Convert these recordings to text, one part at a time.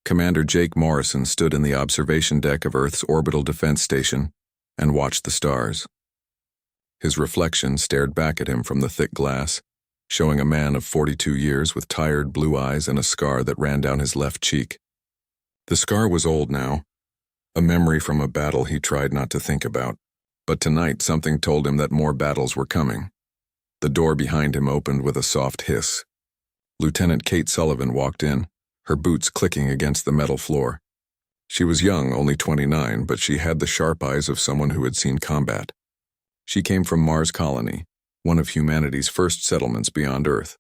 Commander Jake Morrison stood in the observation deck of Earth's orbital defense station and watched the stars. His reflection stared back at him from the thick glass, showing a man of 42 years with tired blue eyes and a scar that ran down his left cheek. The scar was old now, a memory from a battle he tried not to think about, but tonight something told him that more battles were coming. The door behind him opened with a soft hiss. Lieutenant Kate Sullivan walked in, her boots clicking against the metal floor. She was young, only 29, but she had the sharp eyes of someone who had seen combat. She came from Mars Colony, one of humanity's first settlements beyond Earth.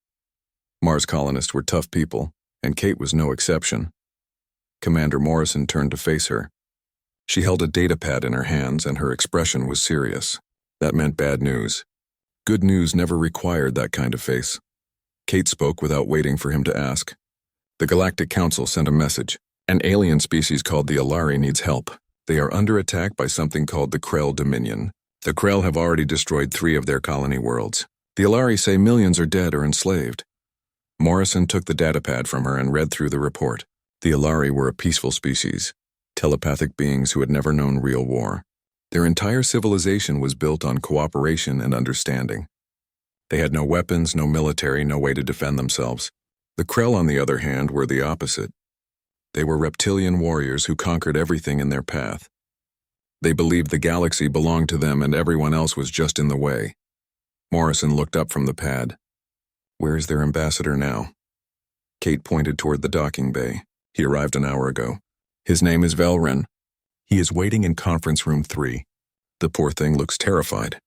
Mars colonists were tough people, and Kate was no exception. Commander Morrison turned to face her. She held a datapad in her hands, and her expression was serious. That meant bad news. Good news never required that kind of face. Kate spoke without waiting for him to ask. The Galactic Council sent a message. An alien species called the Alari needs help. They are under attack by something called the Krell Dominion. The Krell have already destroyed 3 of their colony worlds. The Alari say millions are dead or enslaved. Morrison took the datapad from her and read through the report. The Alari were a peaceful species, telepathic beings who had never known real war. Their entire civilization was built on cooperation and understanding. They had no weapons, no military, no way to defend themselves. The Krell, on the other hand, were the opposite. They were reptilian warriors who conquered everything in their path. They believed the galaxy belonged to them and everyone else was just in the way. Morrison looked up from the pad. Where is their ambassador now? Kate pointed toward the docking bay. He arrived an hour ago. His name is Velrin. He is waiting in conference room 3. The poor thing looks terrified.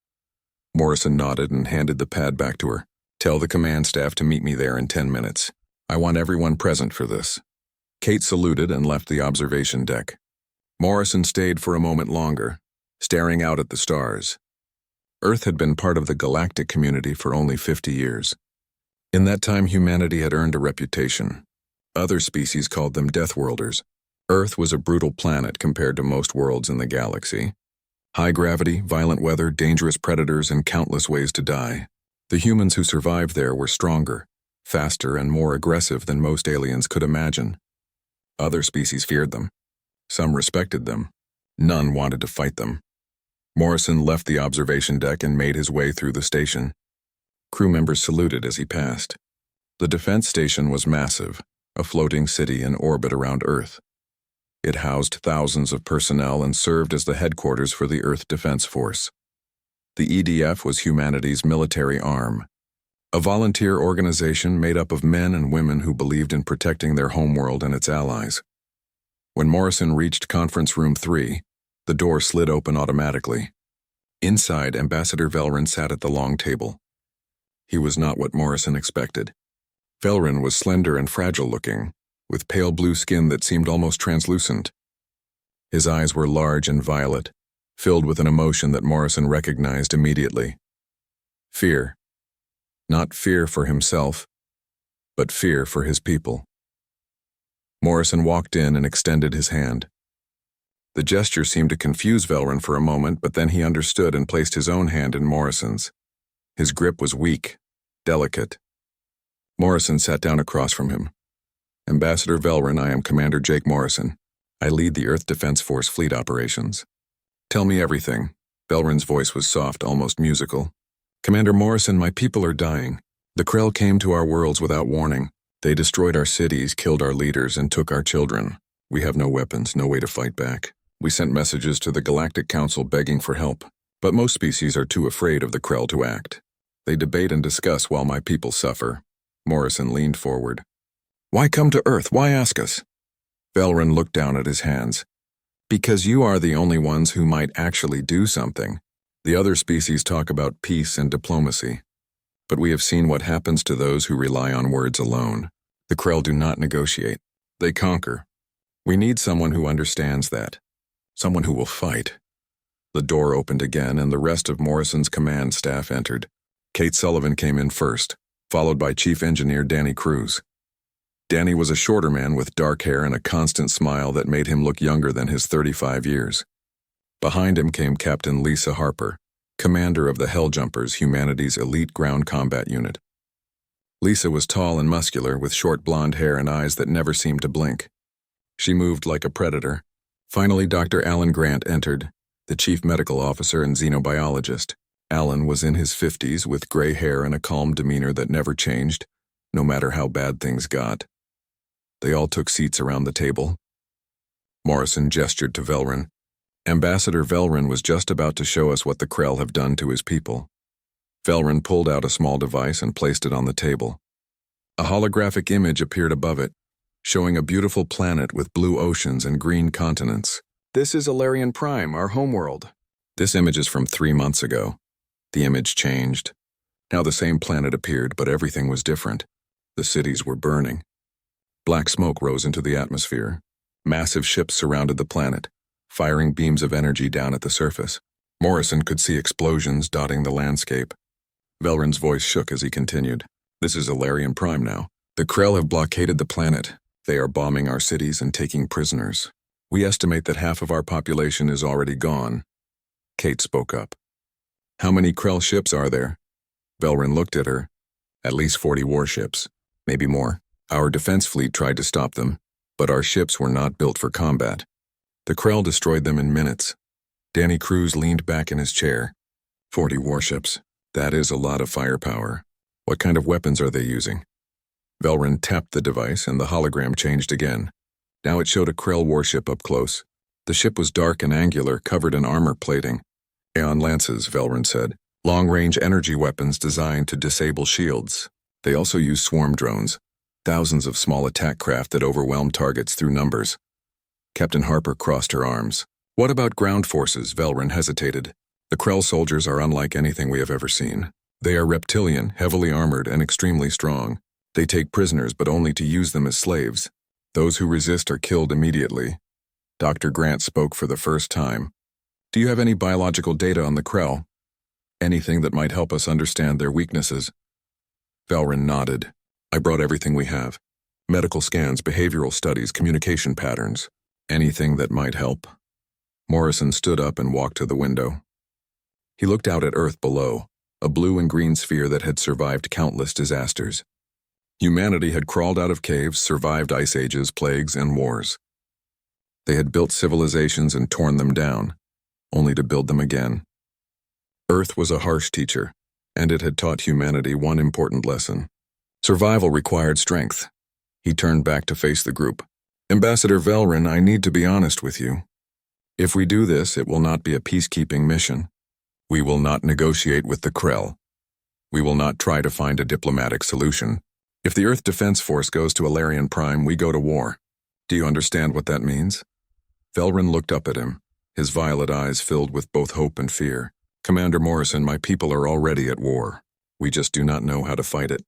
Morrison nodded and handed the pad back to her. Tell the command staff to meet me there in 10 minutes. I want everyone present for this. Kate saluted and left the observation deck. Morrison stayed for a moment longer, staring out at the stars. Earth had been part of the galactic community for only 50 years. In that time, humanity had earned a reputation. Other species called them Deathworlders. Earth was a brutal planet compared to most worlds in the galaxy. High gravity, violent weather, dangerous predators, and countless ways to die. The humans who survived there were stronger, faster, and more aggressive than most aliens could imagine. Other species feared them. Some respected them. None wanted to fight them. Morrison left the observation deck and made his way through the station. Crew members saluted as he passed. The defense station was massive, a floating city in orbit around Earth. It housed thousands of personnel and served as the headquarters for the Earth Defense Force. The EDF was humanity's military arm, a volunteer organization made up of men and women who believed in protecting their homeworld and its allies. When Morrison reached conference room 3, the door slid open automatically. Inside, Ambassador Velrin sat at the long table. He was not what Morrison expected. Velrin was slender and fragile-looking, with pale blue skin that seemed almost translucent. His eyes were large and violet, filled with an emotion that Morrison recognized immediately. Fear. Not fear for himself, but fear for his people. Morrison walked in and extended his hand. The gesture seemed to confuse Velrin for a moment, but then he understood and placed his own hand in Morrison's. His grip was weak, delicate. Morrison sat down across from him. Ambassador Velrin, I am Commander Jake Morrison. I lead the Earth Defense Force fleet operations. Tell me everything. Velrin's voice was soft, almost musical. Commander Morrison, my people are dying. The Krell came to our worlds without warning. They destroyed our cities, killed our leaders, and took our children. We have no weapons, no way to fight back. We sent messages to the Galactic Council begging for help, but most species are too afraid of the Krell to act. They debate and discuss while my people suffer. Morrison leaned forward. Why come to Earth? Why ask us? Velrin looked down at his hands. Because you are the only ones who might actually do something. The other species talk about peace and diplomacy. But we have seen what happens to those who rely on words alone. The Krell do not negotiate. They conquer. We need someone who understands that. Someone who will fight. The door opened again and the rest of Morrison's command staff entered. Kate Sullivan came in first, followed by Chief Engineer Danny Cruz. Danny was a shorter man with dark hair and a constant smile that made him look younger than his 35 years. Behind him came Captain Lisa Harper, commander of the Helljumpers, humanity's elite ground combat unit. Lisa was tall and muscular with short blonde hair and eyes that never seemed to blink. She moved like a predator. Finally, Dr. Alan Grant entered, the chief medical officer and xenobiologist. Alan was in his 50s with gray hair and a calm demeanor that never changed, no matter how bad things got. They all took seats around the table. Morrison gestured to Velrin. Ambassador Velrin was just about to show us what the Krell have done to his people. Velrin pulled out a small device and placed it on the table. A holographic image appeared above it, showing a beautiful planet with blue oceans and green continents. This is Alarian Prime, our homeworld. This image is from 3 months ago. The image changed. Now the same planet appeared, but everything was different. The cities were burning. Black smoke rose into the atmosphere. Massive ships surrounded the planet, firing beams of energy down at the surface. Morrison could see explosions dotting the landscape. Velrin's voice shook as he continued. This is Alarian Prime now. The Krell have blockaded the planet. They are bombing our cities and taking prisoners. We estimate that half of our population is already gone. Kate spoke up. How many Krell ships are there? Velrin looked at her. At least 40 warships, maybe more. Our defense fleet tried to stop them, but our ships were not built for combat. The Krell destroyed them in minutes. Danny Cruz leaned back in his chair. 40 warships. That is a lot of firepower. What kind of weapons are they using? Velrin tapped the device and the hologram changed again. Now it showed a Krell warship up close. The ship was dark and angular, covered in armor plating. Aeon lances, Velrin said. Long-range energy weapons designed to disable shields. They also use swarm drones. Thousands of small attack craft that overwhelm targets through numbers. Captain Harper crossed her arms. What about ground forces? Velrin hesitated. The Krell soldiers are unlike anything we have ever seen. They are reptilian, heavily armored, and extremely strong. They take prisoners, but only to use them as slaves. Those who resist are killed immediately. Dr. Grant spoke for the first time. Do you have any biological data on the Krell? Anything that might help us understand their weaknesses? Velrin nodded. I brought everything we have. Medical scans, behavioral studies, communication patterns. Anything that might help. Morrison stood up and walked to the window. He looked out at Earth below, a blue and green sphere that had survived countless disasters. Humanity had crawled out of caves, survived ice ages, plagues, and wars. They had built civilizations and torn them down, only to build them again. Earth was a harsh teacher, and it had taught humanity one important lesson. Survival required strength. He turned back to face the group. Ambassador Velrin, I need to be honest with you. If we do this, it will not be a peacekeeping mission. We will not negotiate with the Krell. We will not try to find a diplomatic solution. If the Earth Defense Force goes to Alarian Prime, we go to war. Do you understand what that means? Velrin looked up at him, his violet eyes filled with both hope and fear. Commander Morrison, my people are already at war. We just do not know how to fight it.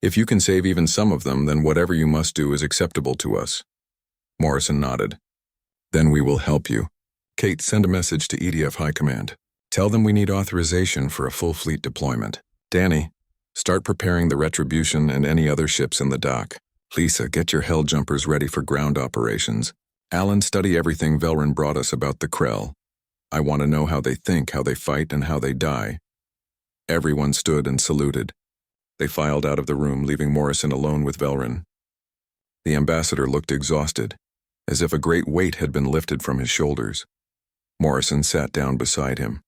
If you can save even some of them, then whatever you must do is acceptable to us. Morrison nodded. Then we will help you. Kate, send a message to EDF High Command. Tell them we need authorization for a full fleet deployment. Danny, start preparing the Retribution and any other ships in the dock. Lisa, get your hell jumpers ready for ground operations. Alan, study everything Velrin brought us about the Krell. I want to know how they think, how they fight, and how they die. Everyone stood and saluted. They filed out of the room, leaving Morrison alone with Velrin. The ambassador looked exhausted, as if a great weight had been lifted from his shoulders. Morrison sat down beside him.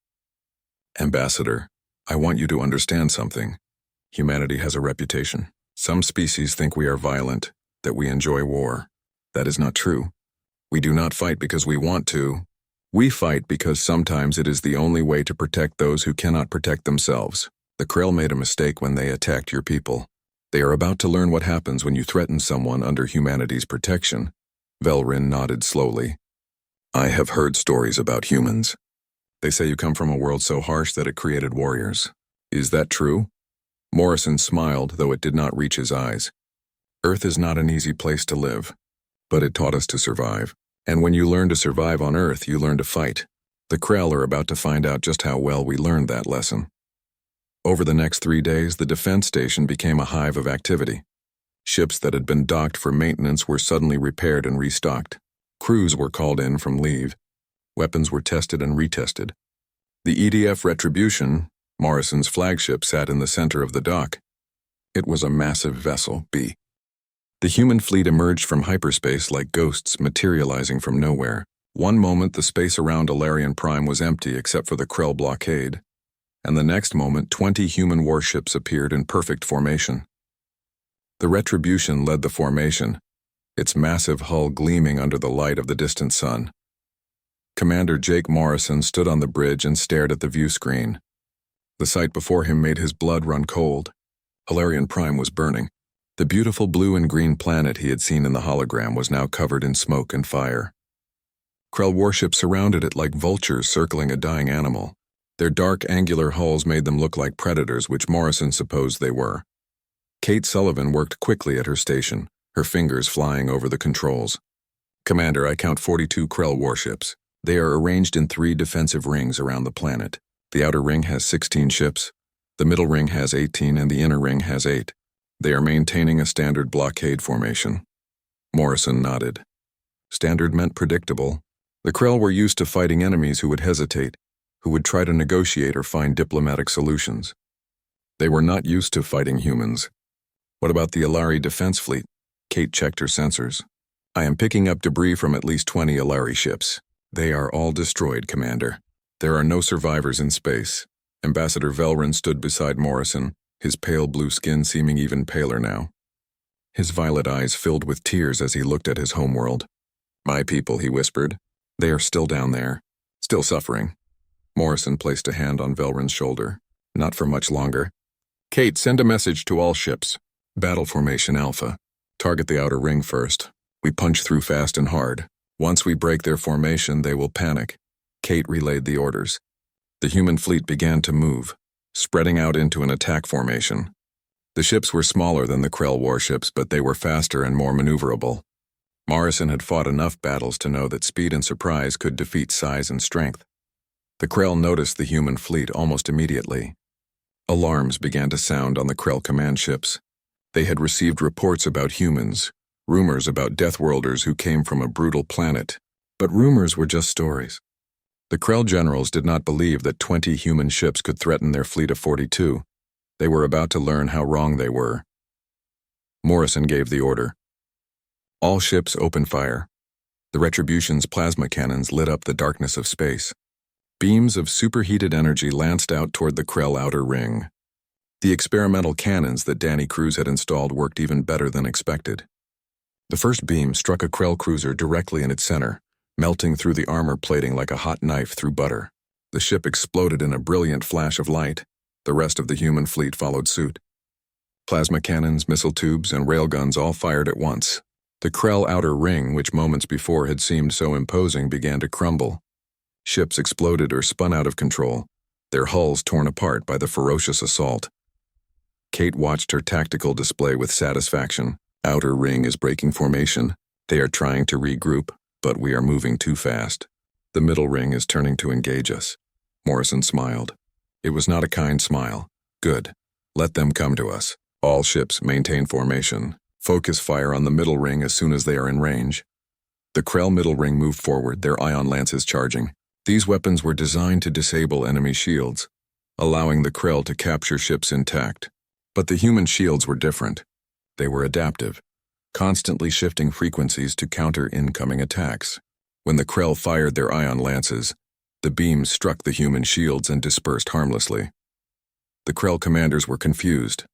Ambassador, I want you to understand something. Humanity has a reputation. Some species think we are violent, that we enjoy war. That is not true. We do not fight because we want to. We fight because sometimes it is the only way to protect those who cannot protect themselves. The Krell made a mistake when they attacked your people. They are about to learn what happens when you threaten someone under humanity's protection. Velrin nodded slowly. I have heard stories about humans. They say you come from a world so harsh that it created warriors. Is that true? Morrison smiled, though it did not reach his eyes. Earth is not an easy place to live, but it taught us to survive. And when you learn to survive on Earth, you learn to fight. The Krell are about to find out just how well we learned that lesson. Over the next 3 days, the defense station became a hive of activity. Ships that had been docked for maintenance were suddenly repaired and restocked. Crews were called in from leave. Weapons were tested and retested. The EDF Retribution, Morrison's flagship, sat in the center of the dock. It was a massive vessel, B. The human fleet emerged from hyperspace like ghosts materializing from nowhere. One moment the space around Alarian Prime was empty except for the Krell blockade, and the next moment 20 human warships appeared in perfect formation. The Retribution led the formation, its massive hull gleaming under the light of the distant sun. Commander Jake Morrison stood on the bridge and stared at the view screen. The sight before him made his blood run cold. Alarian Prime was burning. The beautiful blue and green planet he had seen in the hologram was now covered in smoke and fire. Krell warships surrounded it like vultures circling a dying animal. Their dark, angular hulls made them look like predators, which Morrison supposed they were. Kate Sullivan worked quickly at her station, her fingers flying over the controls. "Commander, I count 42 Krell warships. They are arranged in 3 defensive rings around the planet. The outer ring has 16 ships, the middle ring has 18, and the inner ring has 8. They are maintaining a standard blockade formation." Morrison nodded. Standard meant predictable. The Krell were used to fighting enemies who would hesitate, who would try to negotiate or find diplomatic solutions. They were not used to fighting humans. "What about the Alari defense fleet?" Kate checked her sensors. "I am picking up debris from at least 20 Alari ships. They are all destroyed, Commander. There are no survivors in space." Ambassador Velron stood beside Morrison, his pale blue skin seeming even paler now. His violet eyes filled with tears as he looked at his homeworld. "My people," he whispered. "They are still down there, still suffering." Morrison placed a hand on Velron's shoulder. "Not for much longer. Kate, send a message to all ships. Battle formation Alpha. Target the outer ring first. We punch through fast and hard. Once we break their formation, they will panic." Kate relayed the orders. The human fleet began to move, spreading out into an attack formation. The ships were smaller than the Krell warships, but they were faster and more maneuverable. Morrison had fought enough battles to know that speed and surprise could defeat size and strength. The Krell noticed the human fleet almost immediately. Alarms began to sound on the Krell command ships. They had received reports about humans, rumors about Deathworlders who came from a brutal planet, but rumors were just stories. The Krell generals did not believe that 20 human ships could threaten their fleet of 42. They were about to learn how wrong they were. Morrison gave the order. All ships open fire. The Retribution's plasma cannons lit up the darkness of space. Beams of superheated energy lanced out toward the Krell outer ring. The experimental cannons that Danny Cruz had installed worked even better than expected. The first beam struck a Krell cruiser directly in its center, melting through the armor plating like a hot knife through butter. The ship exploded in a brilliant flash of light. The rest of the human fleet followed suit. Plasma cannons, missile tubes, and railguns all fired at once. The Krell outer ring, which moments before had seemed so imposing, began to crumble. Ships exploded or spun out of control, their hulls torn apart by the ferocious assault. Kate watched her tactical display with satisfaction. "Outer ring is breaking formation. They are trying to regroup, but we are moving too fast. The middle ring is turning to engage us." Morrison smiled. It was not a kind smile. "Good. Let them come to us. All ships maintain formation. Focus fire on the middle ring as soon as they are in range." The Krell middle ring moved forward, their ion lances charging. These weapons were designed to disable enemy shields, allowing the Krell to capture ships intact. But the human shields were different. They were adaptive, constantly shifting frequencies to counter incoming attacks. When the Krell fired their ion lances, the beams struck the human shields and dispersed harmlessly. The Krell commanders were confused.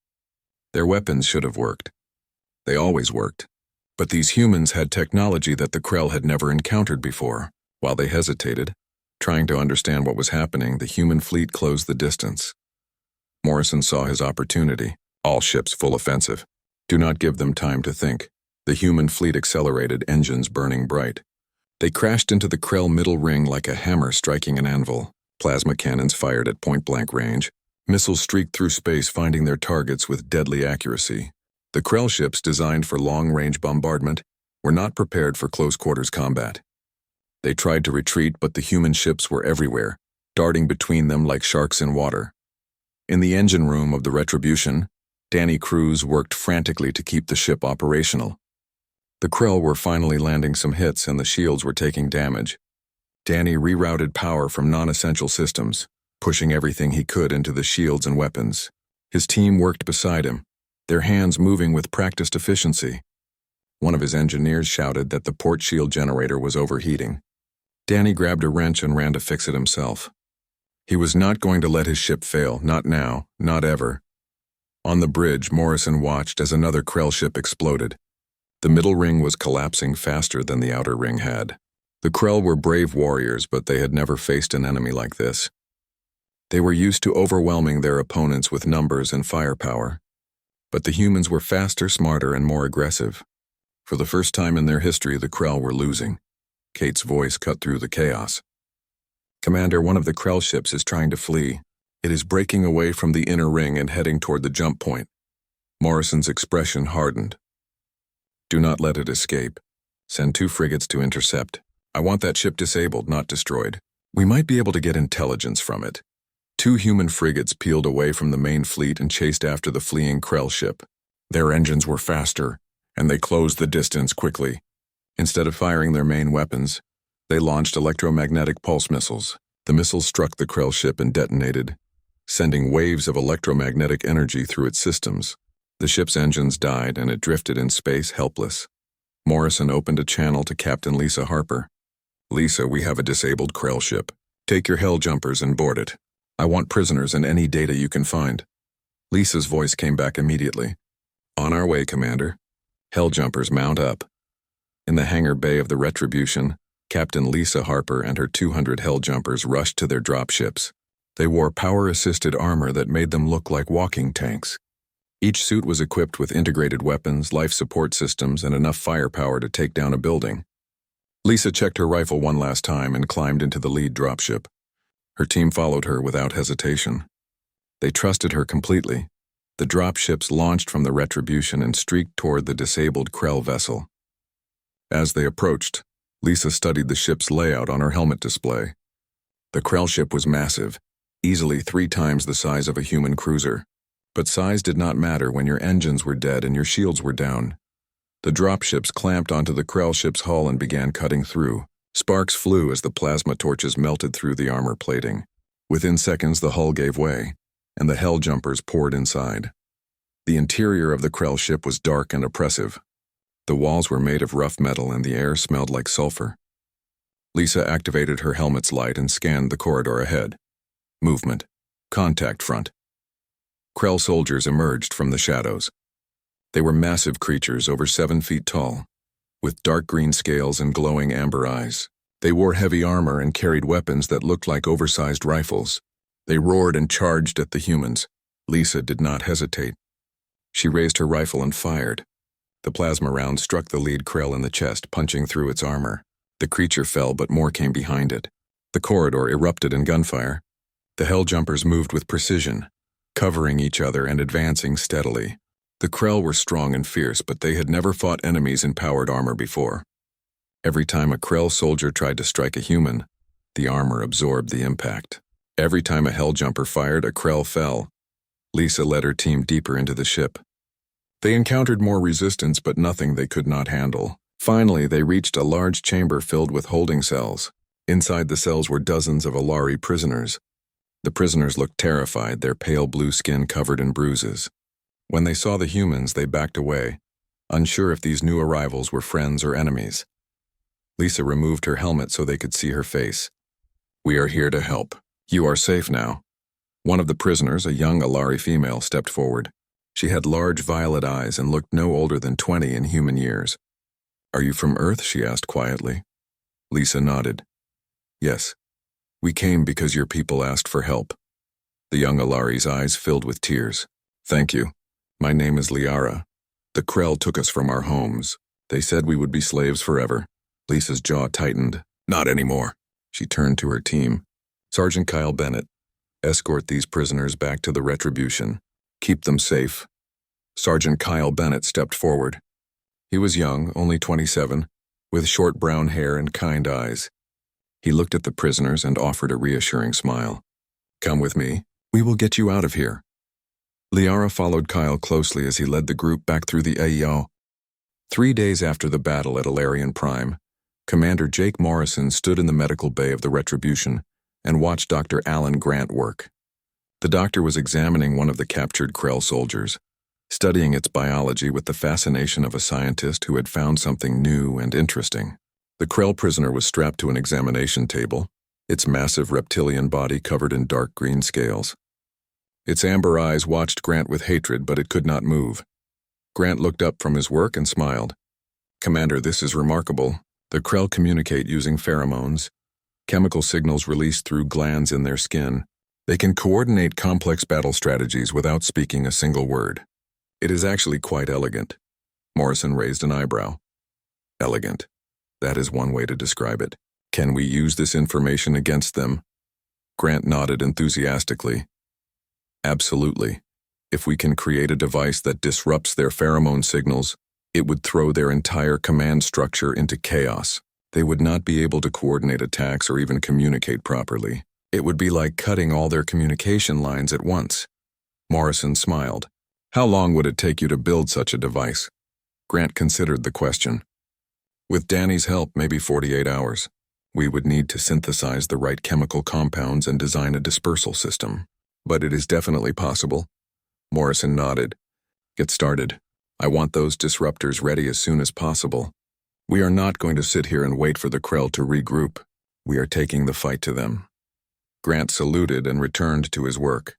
Their weapons should have worked. They always worked. But these humans had technology that the Krell had never encountered before. While they hesitated, trying to understand what was happening, the human fleet closed the distance. Morrison saw his opportunity. All ships full offensive. Do not give them time to think. The human fleet accelerated, engines burning bright. They crashed into the Krell middle ring like a hammer striking an anvil. Plasma cannons fired at point-blank range. Missiles streaked through space, finding their targets with deadly accuracy. The Krell ships, designed for long-range bombardment, were not prepared for close-quarters combat. They tried to retreat, but the human ships were everywhere, darting between them like sharks in water. In the engine room of the Retribution, Danny Cruz worked frantically to keep the ship operational. The Krell were finally landing some hits and the shields were taking damage. Danny rerouted power from non-essential systems, pushing everything he could into the shields and weapons. His team worked beside him, their hands moving with practiced efficiency. One of his engineers shouted that the port shield generator was overheating. Danny grabbed a wrench and ran to fix it himself. He was not going to let his ship fail, not now, not ever. On the bridge, Morrison watched as another Krell ship exploded. The middle ring was collapsing faster than the outer ring had. The Krell were brave warriors, but they had never faced an enemy like this. They were used to overwhelming their opponents with numbers and firepower. But the humans were faster, smarter, and more aggressive. For the first time in their history, the Krell were losing. Kate's voice cut through the chaos. "Commander, one of the Krell ships is trying to flee. It is breaking away from the inner ring and heading toward the jump point." Morrison's expression hardened. "Do not let it escape. Send 2 frigates to intercept. I want that ship disabled, not destroyed. We might be able to get intelligence from it." 2 human frigates peeled away from the main fleet and chased after the fleeing Krell ship. Their engines were faster, and they closed the distance quickly. Instead of firing their main weapons, they launched electromagnetic pulse missiles. The missiles struck the Krell ship and detonated, sending waves of electromagnetic energy through its systems. The ship's engines died, and it drifted in space helpless. Morrison opened a channel to Captain Lisa Harper. "Lisa, we have a disabled Krell ship. Take your hell jumpers and board it. I want prisoners and any data you can find." Lisa's voice came back immediately. "On our way, Commander. Hell jumpers, mount up." In the hangar bay of the Retribution, Captain Lisa Harper and her 200 hell jumpers rushed to their dropships. They wore power-assisted armor that made them look like walking tanks. Each suit was equipped with integrated weapons, life support systems, and enough firepower to take down a building. Lisa checked her rifle one last time and climbed into the lead dropship. Her team followed her without hesitation. They trusted her completely. The dropships launched from the Retribution and streaked toward the disabled Krell vessel. As they approached, Lisa studied the ship's layout on her helmet display. The Krell ship was massive, easily 3 times the size of a human cruiser. But size did not matter when your engines were dead and your shields were down. The dropships clamped onto the Krell ship's hull and began cutting through. Sparks flew as the plasma torches melted through the armor plating. Within seconds, the hull gave way, and the hell jumpers poured inside. The interior of the Krell ship was dark and oppressive. The walls were made of rough metal and the air smelled like sulfur. Lisa activated her helmet's light and scanned the corridor ahead. Movement. Contact front. Krell soldiers emerged from the shadows. They were massive creatures over 7 feet tall, with dark green scales and glowing amber eyes. They wore heavy armor and carried weapons that looked like oversized rifles. They roared and charged at the humans. Lisa did not hesitate. She raised her rifle and fired. The plasma round struck the lead Krell in the chest, punching through its armor. The creature fell, but more came behind it. The corridor erupted in gunfire. The hell jumpers moved with precision, covering each other and advancing steadily. The Krell were strong and fierce, but they had never fought enemies in powered armor before. Every time a Krell soldier tried to strike a human, the armor absorbed the impact. Every time a hell jumper fired, a Krell fell. Lisa led her team deeper into the ship. They encountered more resistance, but nothing they could not handle. Finally, they reached a large chamber filled with holding cells. Inside the cells were dozens of Alari prisoners. The prisoners looked terrified, their pale blue skin covered in bruises. When they saw the humans, they backed away, unsure if these new arrivals were friends or enemies. Lisa removed her helmet so they could see her face. "We are here to help. You are safe now." One of the prisoners, a young Alari female, stepped forward. She had large violet eyes and looked no older than 20 in human years. "Are you from Earth?" she asked quietly. Lisa nodded. "Yes. We came because your people asked for help." The young Alari's eyes filled with tears. "Thank you. My name is Liara. The Krell took us from our homes. They said we would be slaves forever." Lisa's jaw tightened. "Not anymore." She turned to her team. "Sergeant Kyle Bennett, escort these prisoners back to the Retribution. Keep them safe." Sergeant Kyle Bennett stepped forward. He was young, only 27, with short brown hair and kind eyes. He looked at the prisoners and offered a reassuring smile. "Come with me. We will get you out of here." Liara followed Kyle closely as he led the group back through the AEO. 3 days after the battle at Alarian Prime, Commander Jake Morrison stood in the medical bay of the Retribution and watched Dr. Alan Grant work. The doctor was examining one of the captured Krell soldiers. studying its biology with the fascination of a scientist who had found something new and interesting. The Krell prisoner was strapped to an examination table, its massive reptilian body covered in dark green scales. Its amber eyes watched Grant with hatred, but it could not move. Grant looked up from his work and smiled. "Commander, this is remarkable. The Krell communicate using pheromones, chemical signals released through glands in their skin. They can coordinate complex battle strategies without speaking a single word. It is actually quite elegant." Morrison raised an eyebrow. "Elegant. That is one way to describe it. Can we use this information against them?" Grant nodded enthusiastically. "Absolutely. If we can create a device that disrupts their pheromone signals, it would throw their entire command structure into chaos. They would not be able to coordinate attacks or even communicate properly. It would be like cutting all their communication lines at once." Morrison smiled. "How long would it take you to build such a device?" Grant considered the question. "With Danny's help, maybe 48 hours. We would need to synthesize the right chemical compounds and design a dispersal system. But it is definitely possible." Morrison nodded. "Get started. I want those disruptors ready as soon as possible. We are not going to sit here and wait for the Krell to regroup. We are taking the fight to them." Grant saluted and returned to his work.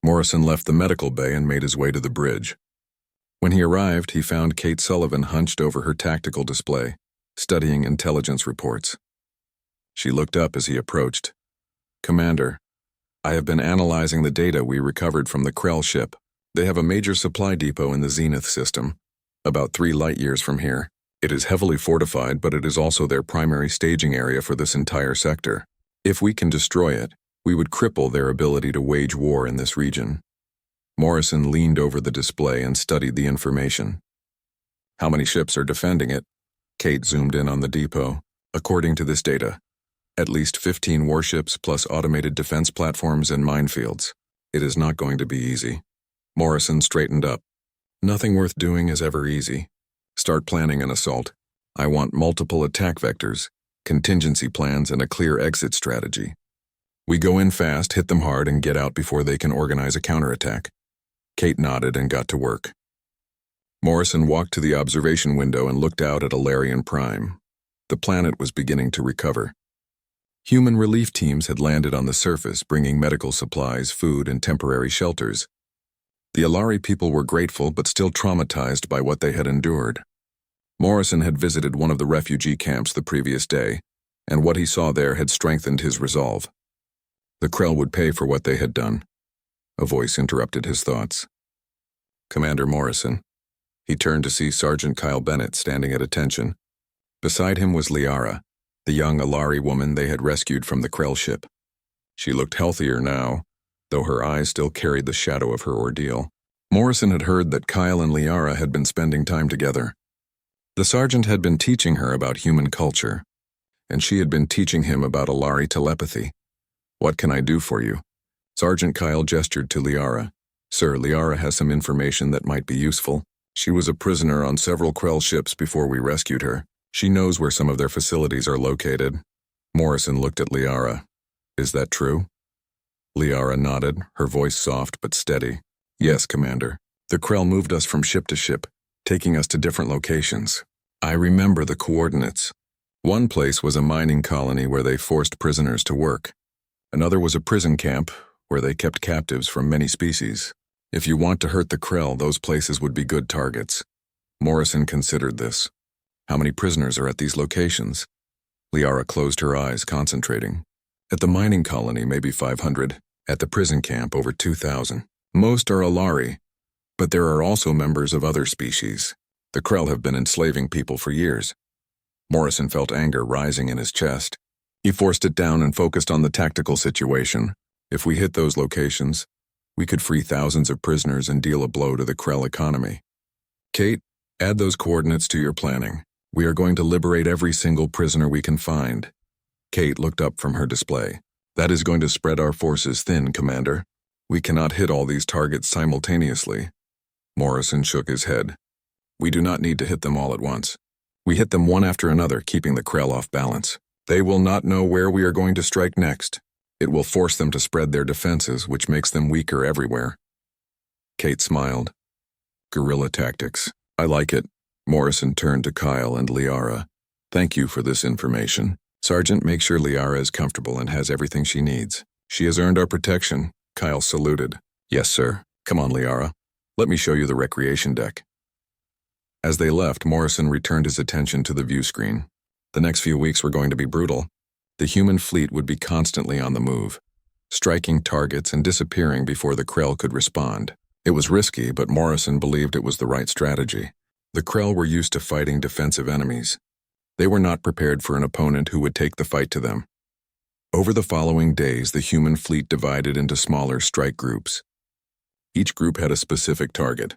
Morrison left the medical bay and made his way to the bridge. When he arrived, he found Kate Sullivan hunched over her tactical display, studying intelligence reports. She looked up as he approached. "Commander, I have been analyzing the data we recovered from the Krell ship. They have a major supply depot in the Zenith system, about 3 light-years from here. It is heavily fortified, but it is also their primary staging area for this entire sector. If we can destroy it, we would cripple their ability to wage war in this region." Morrison leaned over the display and studied the information. "How many ships are defending it?" Kate zoomed in on the depot. "According to this data, at least 15 warships plus automated defense platforms and minefields. It is not going to be easy." Morrison straightened up. "Nothing worth doing is ever easy. Start planning an assault. I want multiple attack vectors, contingency plans, and a clear exit strategy. We go in fast, hit them hard, and get out before they can organize a counterattack." Kate nodded and got to work. Morrison walked to the observation window and looked out at Alarian Prime. The planet was beginning to recover. Human relief teams had landed on the surface, bringing medical supplies, food, and temporary shelters. The Alari people were grateful but still traumatized by what they had endured. Morrison had visited one of the refugee camps the previous day, and what he saw there had strengthened his resolve. The Krell would pay for what they had done. A voice interrupted his thoughts. "Commander Morrison." He turned to see Sergeant Kyle Bennett standing at attention. Beside him was Liara, the young Alari woman they had rescued from the Krell ship. She looked healthier now, though her eyes still carried the shadow of her ordeal. Morrison had heard that Kyle and Liara had been spending time together. The sergeant had been teaching her about human culture, and she had been teaching him about Alari telepathy. "What can I do for you?" Sergeant Kyle gestured to Liara. "Sir, Liara has some information that might be useful. She was a prisoner on several Krell ships before we rescued her. She knows where some of their facilities are located." Morrison looked at Liara. "Is that true?" Liara nodded, her voice soft but steady. "Yes, Commander. The Krell moved us from ship to ship, taking us to different locations. I remember the coordinates. One place was a mining colony where they forced prisoners to work. Another was a prison camp where they kept captives from many species. If you want to hurt the Krell, those places would be good targets." Morrison considered this. "How many prisoners are at these locations?" Liara closed her eyes, concentrating. "At the mining colony, maybe 500. At the prison camp, over 2,000. Most are Alari, but there are also members of other species. The Krell have been enslaving people for years." Morrison felt anger rising in his chest. He forced it down and focused on the tactical situation. If we hit those locations, we could free thousands of prisoners and deal a blow to the Krell economy. "Kate, add those coordinates to your planning. We are going to liberate every single prisoner we can find." Kate looked up from her display. "That is going to spread our forces thin, Commander. We cannot hit all these targets simultaneously." Morrison shook his head. "We do not need to hit them all at once. We hit them one after another, keeping the Krell off balance. They will not know where we are going to strike next. It will force them to spread their defenses, which makes them weaker everywhere." Kate smiled. Guerrilla tactics. I like it. Morrison turned to Kyle and Liara. Thank you for this information. Sergeant, make sure Liara is comfortable and has everything she needs. She has earned our protection. Kyle saluted. Yes, sir. Come on, Liara. Let me show you the recreation deck. As they left, Morrison returned his attention to the view screen. The next few weeks were going to be brutal. The human fleet would be constantly on the move, striking targets and disappearing before the Krell could respond. It was risky, but Morrison believed it was the right strategy. The Krell were used to fighting defensive enemies. They were not prepared for an opponent who would take the fight to them. Over the following days, the human fleet divided into smaller strike groups. Each group had a specific target.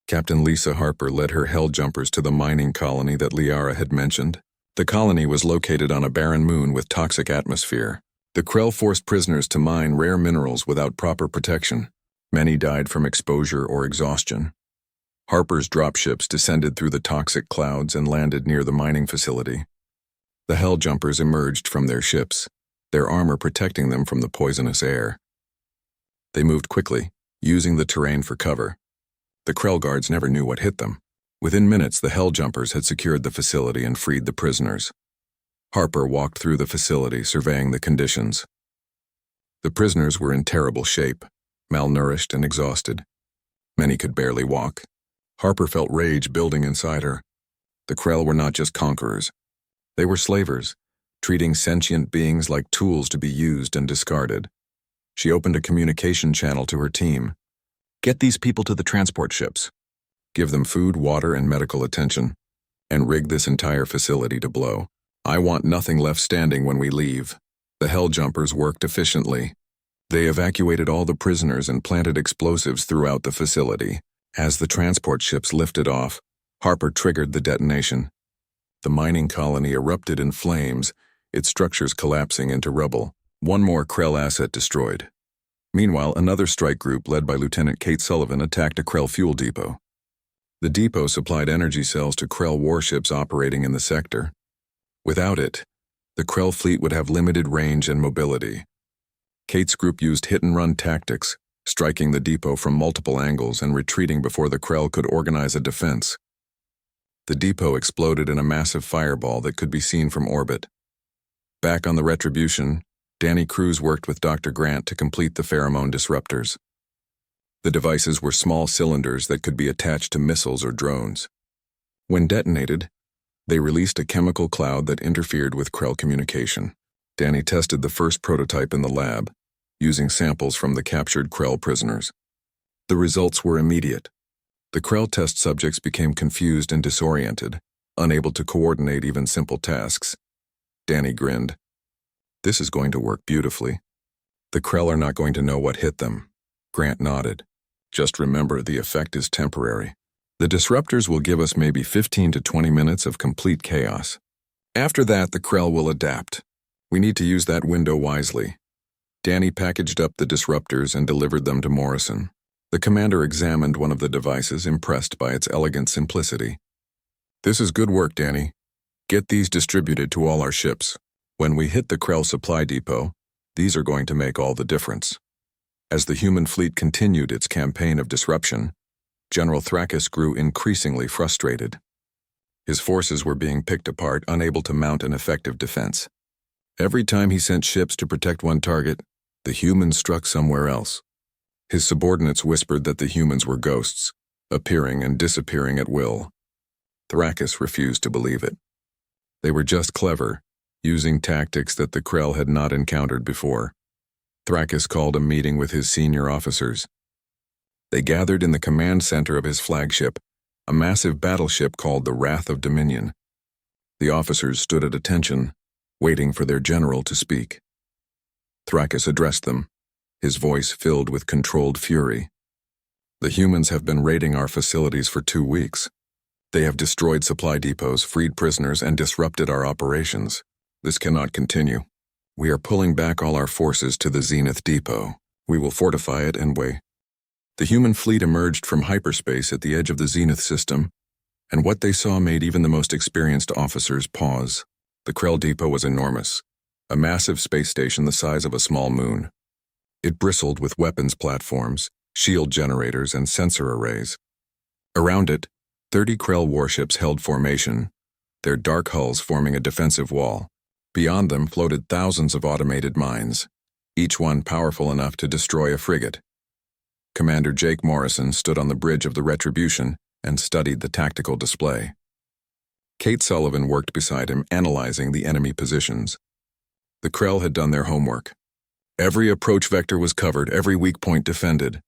Captain Lisa Harper led her Hell Jumpers to the mining colony that Liara had mentioned. The colony was located on a barren moon with toxic atmosphere. The Krell forced prisoners to mine rare minerals without proper protection. Many died from exposure or exhaustion. Harper's dropships descended through the toxic clouds and landed near the mining facility. The Hell Jumpers emerged from their ships, their armor protecting them from the poisonous air. They moved quickly, using the terrain for cover. The Krell guards never knew what hit them. Within minutes, the Hell Jumpers had secured the facility and freed the prisoners. Harper walked through the facility, surveying the conditions. The prisoners were in terrible shape, malnourished and exhausted. Many could barely walk. Harper felt rage building inside her. The Krell were not just conquerors. They were slavers, treating sentient beings like tools to be used and discarded. She opened a communication channel to her team. Get these people to the transport ships. Give them food, water, and medical attention. And rig this entire facility to blow. I want nothing left standing when we leave. The Hell Jumpers worked efficiently. They evacuated all the prisoners and planted explosives throughout the facility. As the transport ships lifted off, Harper triggered the detonation. The mining colony erupted in flames, its structures collapsing into rubble. One more Krell asset destroyed. Meanwhile, another strike group led by Lieutenant Kate Sullivan attacked a Krell fuel depot. The depot supplied energy cells to Krell warships operating in the sector. Without it, the Krell fleet would have limited range and mobility. Kate's group used hit-and-run tactics, striking the depot from multiple angles and retreating before the Krell could organize a defense. The depot exploded in a massive fireball that could be seen from orbit. Back on the Retribution, Danny Cruz worked with Dr. Grant to complete the pheromone disruptors. The devices were small cylinders that could be attached to missiles or drones. When detonated, they released a chemical cloud that interfered with Krell communication. Danny tested the first prototype in the lab, using samples from the captured Krell prisoners. The results were immediate. The Krell test subjects became confused and disoriented, unable to coordinate even simple tasks. Danny grinned. This is going to work beautifully. The Krell are not going to know what hit them. Grant nodded. Just remember, the effect is temporary. The disruptors will give us maybe 15 to 20 minutes of complete chaos. After that, the Krell will adapt. We need to use that window wisely. Danny packaged up the disruptors and delivered them to Morrison. The commander examined one of the devices, impressed by its elegant simplicity. This is good work, Danny. Get these distributed to all our ships. When we hit the Krell supply depot, these are going to make all the difference. As the human fleet continued its campaign of disruption, General Thrakis grew increasingly frustrated. His forces were being picked apart, unable to mount an effective defense. Every time he sent ships to protect one target, the humans struck somewhere else. His subordinates whispered that the humans were ghosts, appearing and disappearing at will. Thrakis refused to believe it. They were just clever, using tactics that the Krell had not encountered before. Thrakis called a meeting with his senior officers. They gathered in the command center of his flagship, a massive battleship called the Wrath of Dominion. The officers stood at attention, waiting for their general to speak. Thrakis addressed them, his voice filled with controlled fury. The humans have been raiding our facilities for 2 weeks. They have destroyed supply depots, freed prisoners, and disrupted our operations. This cannot continue. We are pulling back all our forces to the Zenith Depot. We will fortify it and wait. The human fleet emerged from hyperspace at the edge of the Zenith system, and what they saw made even the most experienced officers pause. The Krell Depot was enormous, a massive space station the size of a small moon. It bristled with weapons platforms, shield generators, and sensor arrays. Around it, 30 Krell warships held formation, their dark hulls forming a defensive wall. Beyond them floated thousands of automated mines, each one powerful enough to destroy a frigate. Commander Jake Morrison stood on the bridge of the Retribution and studied the tactical display. Kate Sullivan worked beside him, analyzing the enemy positions. The Krell had done their homework. Every approach vector was covered, every weak point defended.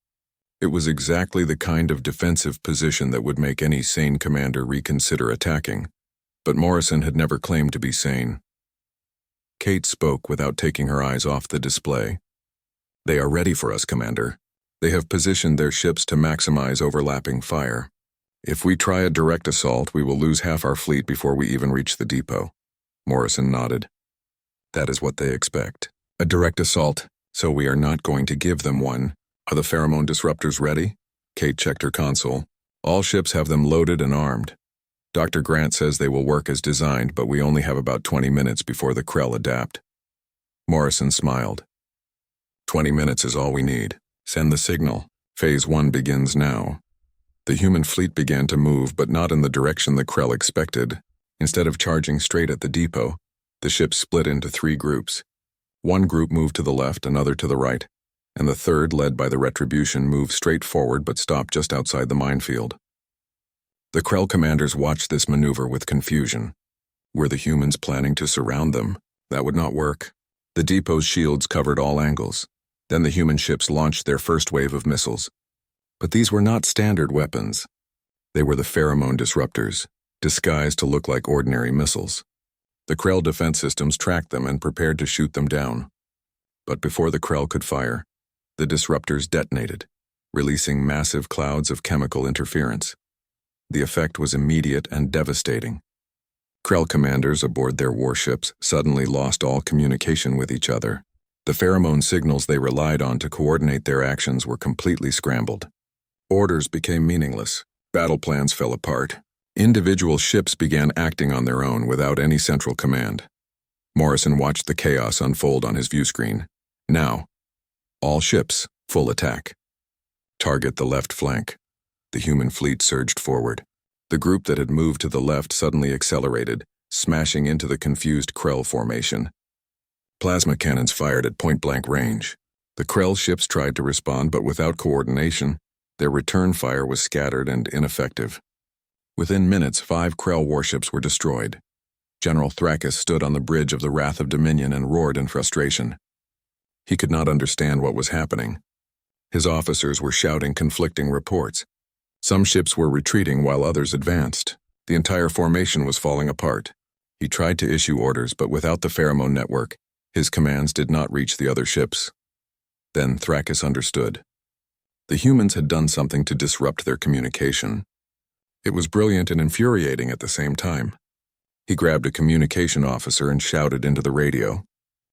It was exactly the kind of defensive position that would make any sane commander reconsider attacking. But Morrison had never claimed to be sane. Kate spoke without taking her eyes off the display. "They are ready for us, Commander. They have positioned their ships to maximize overlapping fire. If we try a direct assault, we will lose half our fleet before we even reach the depot." Morrison nodded. "That is what they expect. A direct assault, so we are not going to give them one. Are the pheromone disruptors ready?" Kate checked her console. "All ships have them loaded and armed. Dr. Grant says they will work as designed, but we only have about 20 minutes before the Krell adapt." Morrison smiled. 20 minutes is all we need. Send the signal. Phase 1 begins now." The human fleet began to move, but not in the direction the Krell expected. Instead of charging straight at the depot, the ships split into 3 groups. One group moved to the left, another to the right, and the third, led by the Retribution, moved straight forward but stopped just outside the minefield. The Krell commanders watched this maneuver with confusion. Were the humans planning to surround them? That would not work. The depot's shields covered all angles. Then the human ships launched their first wave of missiles. But these were not standard weapons. They were the pheromone disruptors, disguised to look like ordinary missiles. The Krell defense systems tracked them and prepared to shoot them down. But before the Krell could fire, the disruptors detonated, releasing massive clouds of chemical interference. The effect was immediate and devastating. Krell commanders aboard their warships suddenly lost all communication with each other. The pheromone signals they relied on to coordinate their actions were completely scrambled. Orders became meaningless. Battle plans fell apart. Individual ships began acting on their own without any central command. Morrison watched the chaos unfold on his view screen. Now, all ships, full attack. Target the left flank. The human fleet surged forward. The group that had moved to the left suddenly accelerated, smashing into the confused Krell formation. Plasma cannons fired at point-blank range. The Krell ships tried to respond, but without coordination, their return fire was scattered and ineffective. Within minutes, 5 Krell warships were destroyed. General Thrakus stood on the bridge of the Wrath of Dominion and roared in frustration. He could not understand what was happening. His officers were shouting conflicting reports. Some ships were retreating while others advanced. The entire formation was falling apart. He tried to issue orders, but without the pheromone network, his commands did not reach the other ships. Then Thrakus understood. The humans had done something to disrupt their communication. It was brilliant and infuriating at the same time. He grabbed a communication officer and shouted into the radio.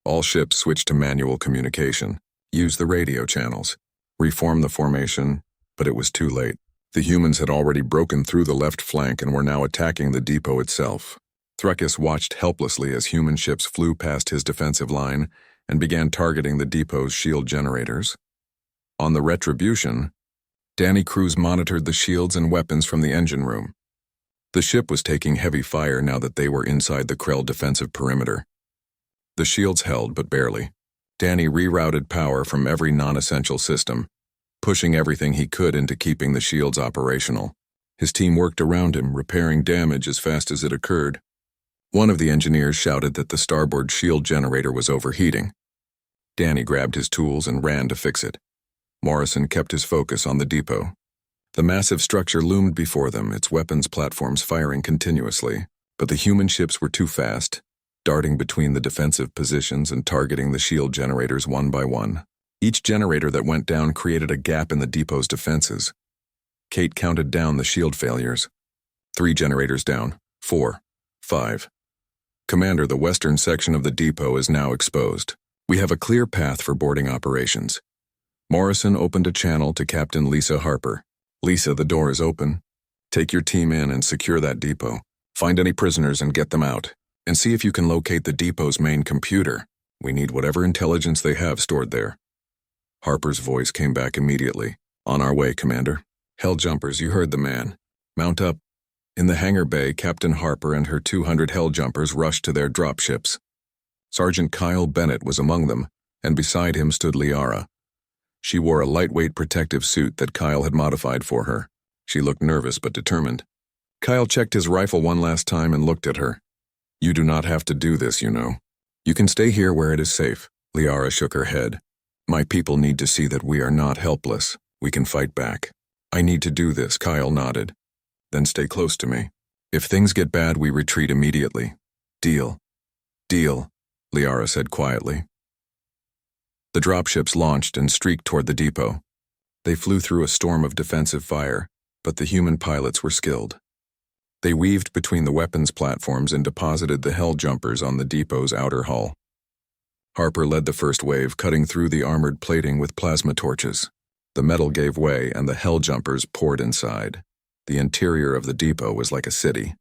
All ships switched to manual communication. Use the radio channels. Reform the formation, but it was too late. The humans had already broken through the left flank and were now attacking the depot itself. Thrakus watched helplessly as human ships flew past his defensive line and began targeting the depot's shield generators. On the Retribution, Danny Cruz monitored the shields and weapons from the engine room. The ship was taking heavy fire now that they were inside the Krell defensive perimeter. The shields held, but barely. Danny rerouted power from every non-essential system, pushing everything he could into keeping the shields operational. His team worked around him, repairing damage as fast as it occurred. One of the engineers shouted that the starboard shield generator was overheating. Danny grabbed his tools and ran to fix it. Morrison kept his focus on the depot. The massive structure loomed before them, its weapons platforms firing continuously, but the human ships were too fast, darting between the defensive positions and targeting the shield generators one by one. Each generator that went down created a gap in the depot's defenses. Kate counted down the shield failures. 3 generators down, 4, 5. Commander, the western section of the depot is now exposed. We have a clear path for boarding operations. Morrison opened a channel to Captain Lisa Harper. Lisa, the door is open. Take your team in and secure that depot. Find any prisoners and get them out. And see if you can locate the depot's main computer. We need whatever intelligence they have stored there. Harper's voice came back immediately. On our way, Commander. Hell jumpers, you heard the man. Mount up." In the hangar bay, Captain Harper and her 200 Helljumpers rushed to their dropships. Sergeant Kyle Bennett was among them, and beside him stood Liara. She wore a lightweight protective suit that Kyle had modified for her. She looked nervous but determined. Kyle checked his rifle one last time and looked at her. "You do not have to do this, you know. You can stay here where it is safe." Liara shook her head. "My people need to see that we are not helpless. We can fight back." "I need to do this," Kyle nodded. "Then stay close to me. If things get bad, we retreat immediately." "Deal." "Deal," Liara said quietly. The dropships launched and streaked toward the depot. They flew through a storm of defensive fire, but the human pilots were skilled. They weaved between the weapons platforms and deposited the Helljumpers on the depot's outer hull. Harper led the first wave, cutting through the armored plating with plasma torches. The metal gave way and the Helljumpers poured inside. The interior of the depot was like a city.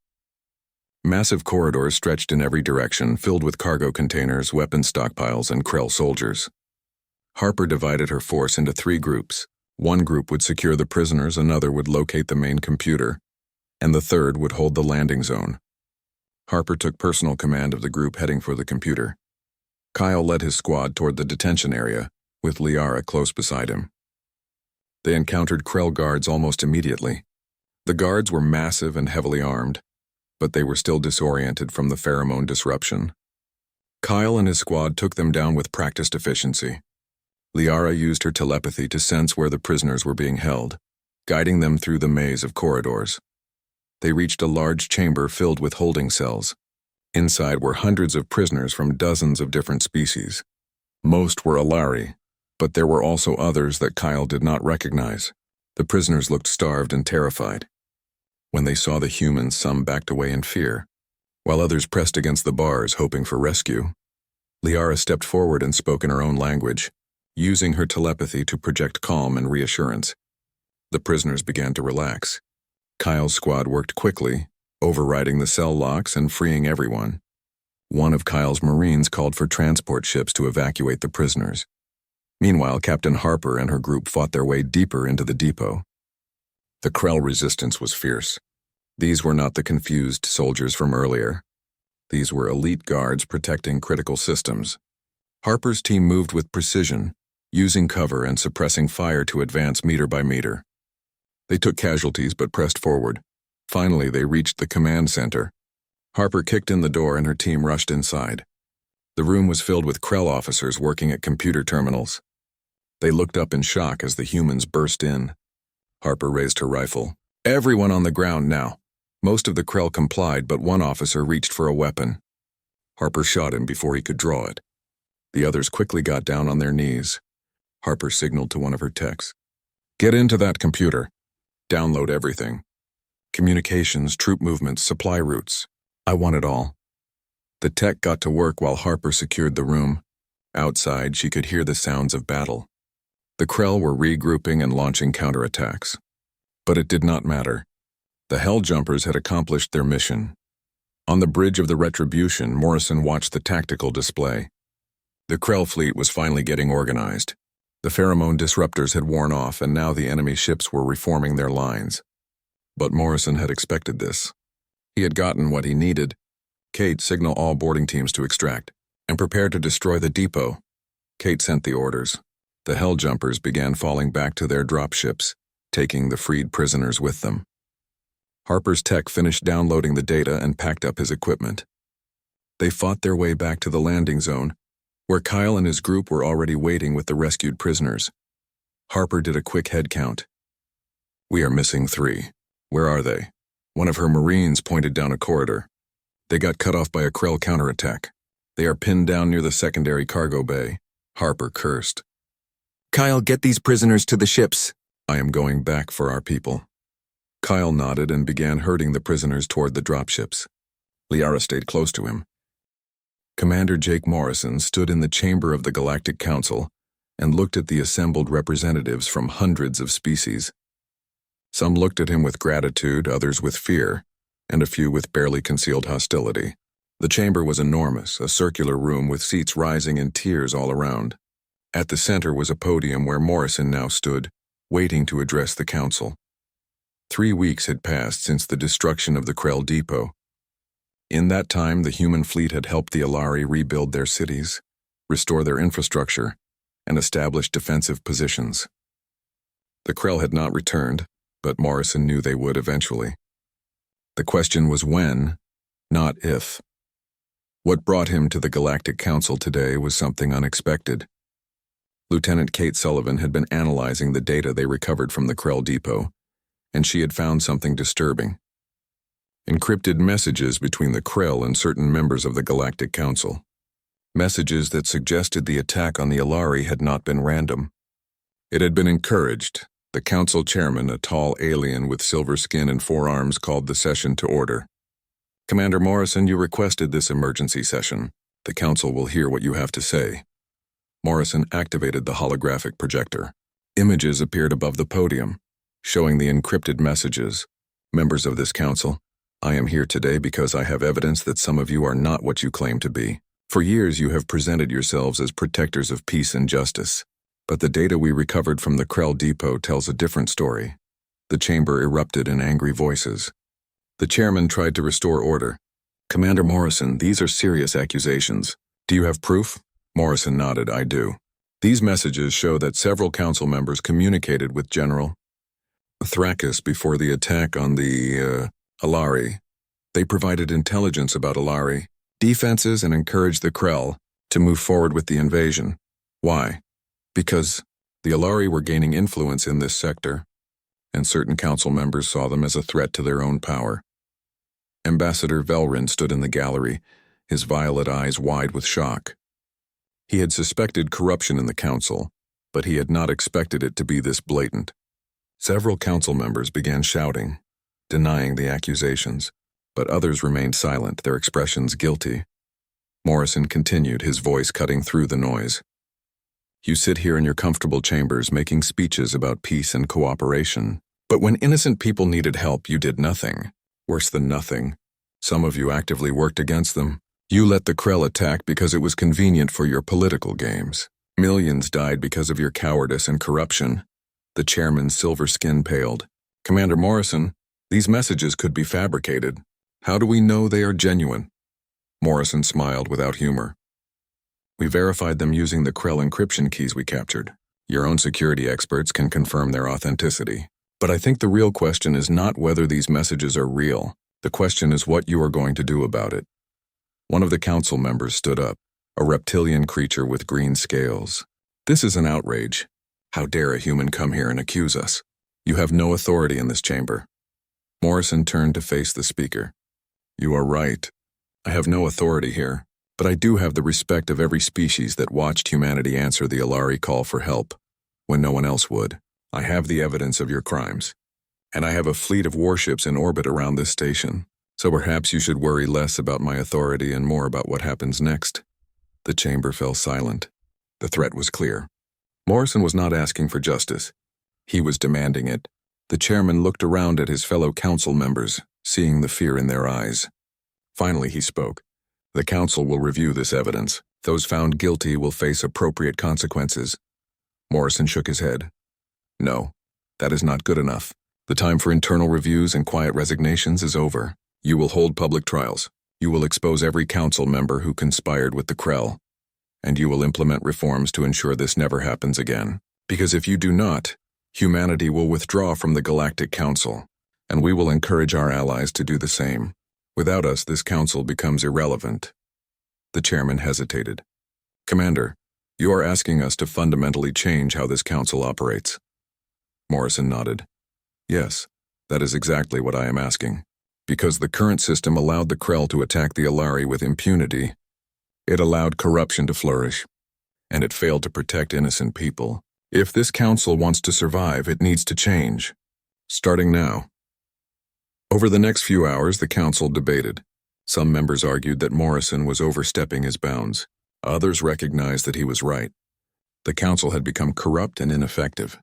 Massive corridors stretched in every direction, filled with cargo containers, weapon stockpiles, and Krell soldiers. Harper divided her force into 3 groups. One group would secure the prisoners, another would locate the main computer, and the third would hold the landing zone. Harper took personal command of the group heading for the computer. Kyle led his squad toward the detention area, with Liara close beside him. They encountered Krell guards almost immediately. The guards were massive and heavily armed, but they were still disoriented from the pheromone disruption. Kyle and his squad took them down with practiced efficiency. Liara used her telepathy to sense where the prisoners were being held, guiding them through the maze of corridors. They reached a large chamber filled with holding cells. Inside were hundreds of prisoners from dozens of different species. Most were Alari, but there were also others that Kyle did not recognize. The prisoners looked starved and terrified. When they saw the humans, some backed away in fear, while others pressed against the bars, hoping for rescue. Liara stepped forward and spoke in her own language, using her telepathy to project calm and reassurance. The prisoners began to relax. Kyle's squad worked quickly, overriding the cell locks and freeing everyone. One of Kyle's Marines called for transport ships to evacuate the prisoners. Meanwhile, Captain Harper and her group fought their way deeper into the depot. The Krell resistance was fierce. These were not the confused soldiers from earlier. These were elite guards protecting critical systems. Harper's team moved with precision, using cover and suppressing fire to advance meter by meter. They took casualties but pressed forward. Finally, they reached the command center. Harper kicked in the door and her team rushed inside. The room was filled with Krell officers working at computer terminals. They looked up in shock as the humans burst in. Harper raised her rifle. "Everyone on the ground now." Most of the Krell complied, but one officer reached for a weapon. Harper shot him before he could draw it. The others quickly got down on their knees. Harper signaled to one of her techs. "Get into that computer. Download everything. Communications, troop movements, supply routes. I want it all." The tech got to work while Harper secured the room. Outside, she could hear the sounds of battle. The Krell were regrouping and launching counterattacks. But it did not matter. The Helljumpers had accomplished their mission. On the bridge of the Retribution, Morrison watched the tactical display. The Krell fleet was finally getting organized. The pheromone disruptors had worn off, and now the enemy ships were reforming their lines. But Morrison had expected this. He had gotten what he needed. "Kate, signal all boarding teams to extract, and prepare to destroy the depot." Kate sent the orders. The Helljumpers began falling back to their dropships, taking the freed prisoners with them. Harper's tech finished downloading the data and packed up his equipment. They fought their way back to the landing zone, where Kyle and his group were already waiting with the rescued prisoners. Harper did a quick head count. "We are missing 3. Where are they?" One of her Marines pointed down a corridor. "They got cut off by a Krell counterattack. They are pinned down near the secondary cargo bay." Harper cursed. "Kyle, get these prisoners to the ships." "I am going back for our people." Kyle nodded and began herding the prisoners toward the dropships. Liara stayed close to him. Commander Jake Morrison stood in the chamber of the Galactic Council and looked at the assembled representatives from hundreds of species. Some looked at him with gratitude, others with fear, and a few with barely concealed hostility. The chamber was enormous, a circular room with seats rising in tiers all around. At the center was a podium where Morrison now stood, waiting to address the council. 3 weeks had passed since the destruction of the Krell Depot. In that time, the human fleet had helped the Alari rebuild their cities, restore their infrastructure, and establish defensive positions. The Krell had not returned, but Morrison knew they would eventually. The question was when, not if. What brought him to the Galactic Council today was something unexpected. Lieutenant Kate Sullivan had been analyzing the data they recovered from the Krell Depot, and she had found something disturbing. Encrypted messages between the Krell and certain members of the Galactic Council. Messages that suggested the attack on the Alari had not been random. It had been encouraged. The Council chairman, a tall alien with silver skin and 4 arms, called the session to order. Commander Morrison, you requested this emergency session. The Council will hear what you have to say. Morrison activated the holographic projector. Images appeared above the podium, showing the encrypted messages. Members of this Council, I am here today because I have evidence that some of you are not what you claim to be. For years you have presented yourselves as protectors of peace and justice. But the data we recovered from the Krell Depot tells a different story. The chamber erupted in angry voices. The chairman tried to restore order. Commander Morrison, these are serious accusations. Do you have proof? Morrison nodded, I do. These messages show that several council members communicated with General Thrakis before the attack on the, Alari. They provided intelligence about Alari, defenses, and encouraged the Krell to move forward with the invasion. Why? Because the Alari were gaining influence in this sector, and certain council members saw them as a threat to their own power. Ambassador Velrin stood in the gallery, his violet eyes wide with shock. He had suspected corruption in the council, but he had not expected it to be this blatant. Several council members began shouting, denying the accusations, but others remained silent, their expressions guilty. Morrison continued, his voice cutting through the noise. You sit here in your comfortable chambers making speeches about peace and cooperation, but when innocent people needed help, you did nothing. Worse than nothing. Some of you actively worked against them. You let the Krell attack because it was convenient for your political games. Millions died because of your cowardice and corruption. The chairman's silver skin paled. Commander Morrison, these messages could be fabricated. How do we know they are genuine? Morrison smiled without humor. We verified them using the Krell encryption keys we captured. Your own security experts can confirm their authenticity. But I think the real question is not whether these messages are real. The question is what you are going to do about it. One of the council members stood up, a reptilian creature with green scales. This is an outrage. How dare a human come here and accuse us? You have no authority in this chamber. Morrison turned to face the speaker. You are right. I have no authority here. But I do have the respect of every species that watched humanity answer the Alari call for help, when no one else would. I have the evidence of your crimes, and I have a fleet of warships in orbit around this station, so perhaps you should worry less about my authority and more about what happens next. The chamber fell silent. The threat was clear. Morrison was not asking for justice. He was demanding it. The chairman looked around at his fellow council members, seeing the fear in their eyes. Finally he spoke. The council will review this evidence. Those found guilty will face appropriate consequences. Morrison shook his head. No, that is not good enough. The time for internal reviews and quiet resignations is over. You will hold public trials. You will expose every council member who conspired with the Krell. And you will implement reforms to ensure this never happens again. Because if you do not, humanity will withdraw from the Galactic Council, and we will encourage our allies to do the same. Without us, this council becomes irrelevant. The chairman hesitated. Commander, you are asking us to fundamentally change how this council operates. Morrison nodded. Yes, that is exactly what I am asking. Because the current system allowed the Krell to attack the Alari with impunity, it allowed corruption to flourish, and it failed to protect innocent people. If this council wants to survive, it needs to change. Starting now. Over the next few hours, the council debated. Some members argued that Morrison was overstepping his bounds. Others recognized that he was right. The council had become corrupt and ineffective.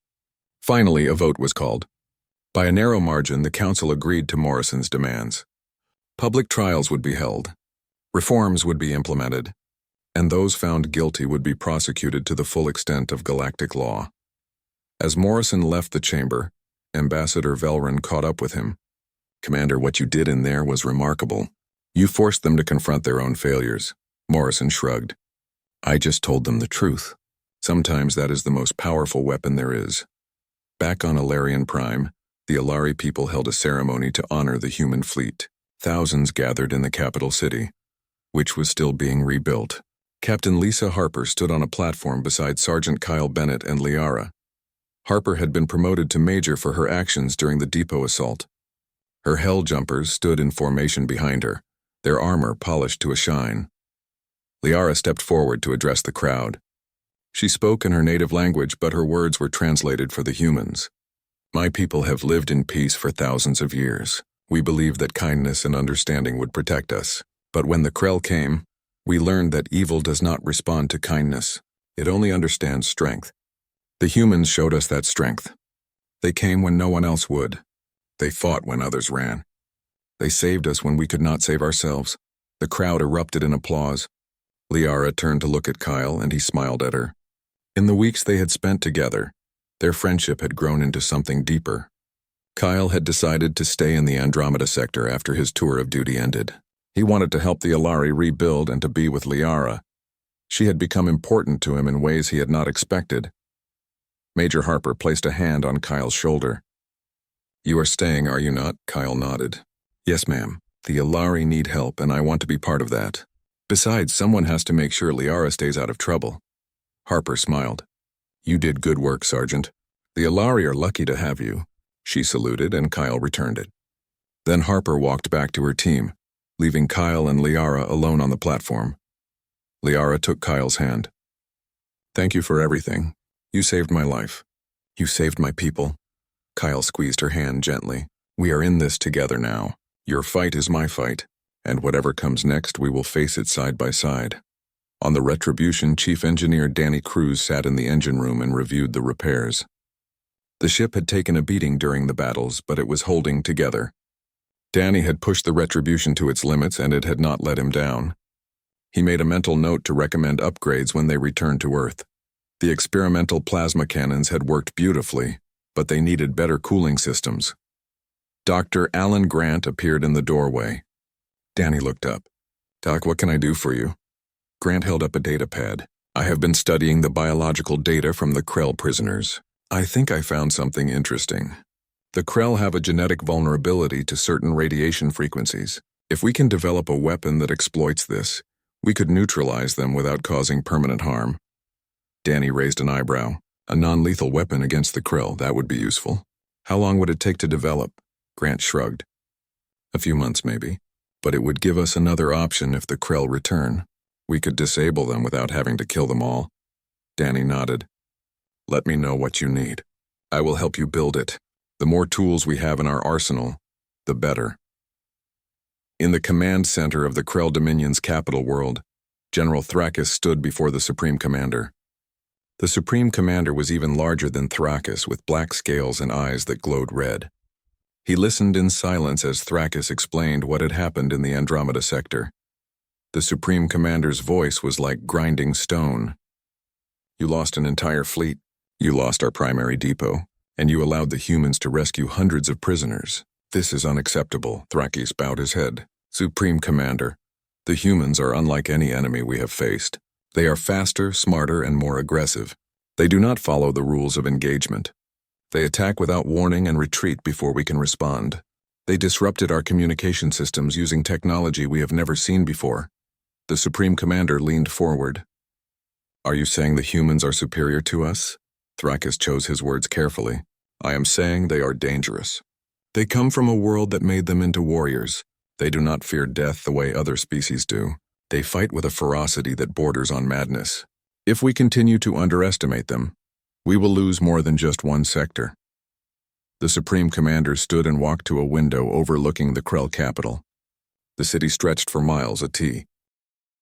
Finally, a vote was called. By a narrow margin, the council agreed to Morrison's demands. Public trials would be held. Reforms would be implemented. And those found guilty would be prosecuted to the full extent of galactic law. As Morrison left the chamber, Ambassador Velron caught up with him. Commander, what you did in there was remarkable. You forced them to confront their own failures. Morrison shrugged. I just told them the truth. Sometimes that is the most powerful weapon there is. Back on Alarian Prime, the Alari people held a ceremony to honor the human fleet. Thousands gathered in the capital city, which was still being rebuilt. Captain Lisa Harper stood on a platform beside Sergeant Kyle Bennett and Liara. Harper had been promoted to major for her actions during the depot assault. Her Hell Jumpers stood in formation behind her, their armor polished to a shine. Liara stepped forward to address the crowd. She spoke in her native language, but her words were translated for the humans. My people have lived in peace for thousands of years. We believed that kindness and understanding would protect us. But when the Krell came, we learned that evil does not respond to kindness. It only understands strength. The humans showed us that strength. They came when no one else would. They fought when others ran. They saved us when we could not save ourselves. The crowd erupted in applause. Liara turned to look at Kyle, and he smiled at her. In the weeks they had spent together, their friendship had grown into something deeper. Kyle had decided to stay in the Andromeda sector after his tour of duty ended. He wanted to help the Alari rebuild and to be with Liara. She had become important to him in ways he had not expected. Major Harper placed a hand on Kyle's shoulder. You are staying, are you not? Kyle nodded. Yes, ma'am. The Alari need help, and I want to be part of that. Besides, someone has to make sure Liara stays out of trouble. Harper smiled. You did good work, Sergeant. The Alari are lucky to have you. She saluted, and Kyle returned it. Then Harper walked back to her team, leaving Kyle and Liara alone on the platform. Liara took Kyle's hand. Thank you for everything. You saved my life. You saved my people. Kyle squeezed her hand gently. We are in this together now. Your fight is my fight, and whatever comes next, we will face it side by side. On the Retribution, Chief Engineer Danny Cruz sat in the engine room and reviewed the repairs. The ship had taken a beating during the battles, but it was holding together. Danny had pushed the Retribution to its limits, and it had not let him down. He made a mental note to recommend upgrades when they returned to Earth. The experimental plasma cannons had worked beautifully, but they needed better cooling systems. Dr. Alan Grant appeared in the doorway. Danny looked up. Doc, what can I do for you? Grant held up a data pad. I have been studying the biological data from the Krell prisoners. I think I found something interesting. The Krell have a genetic vulnerability to certain radiation frequencies. If we can develop a weapon that exploits this, we could neutralize them without causing permanent harm. Danny raised an eyebrow. A non-lethal weapon against the Krell, that would be useful. How long would it take to develop? Grant shrugged. A few months, maybe. But it would give us another option if the Krell return. We could disable them without having to kill them all. Danny nodded. Let me know what you need. I will help you build it. The more tools we have in our arsenal, the better. In the command center of the Krell Dominion's capital world, General Thrakis stood before the Supreme Commander. The Supreme Commander was even larger than Thrakis, with black scales and eyes that glowed red. He listened in silence as Thrakis explained what had happened in the Andromeda sector. The Supreme Commander's voice was like grinding stone. You lost an entire fleet. You lost our primary depot, and you allowed the humans to rescue hundreds of prisoners. This is unacceptable, Thrakis bowed his head. Supreme Commander, the humans are unlike any enemy we have faced. They are faster, smarter, and more aggressive. They do not follow the rules of engagement. They attack without warning and retreat before we can respond. They disrupted our communication systems using technology we have never seen before. The Supreme Commander leaned forward. Are you saying the humans are superior to us? Thrakis chose his words carefully. I am saying they are dangerous. They come from a world that made them into warriors. They do not fear death the way other species do. They fight with a ferocity that borders on madness. If we continue to underestimate them, we will lose more than just one sector. The Supreme Commander stood and walked to a window overlooking the Krell capital. The city stretched for miles, a T.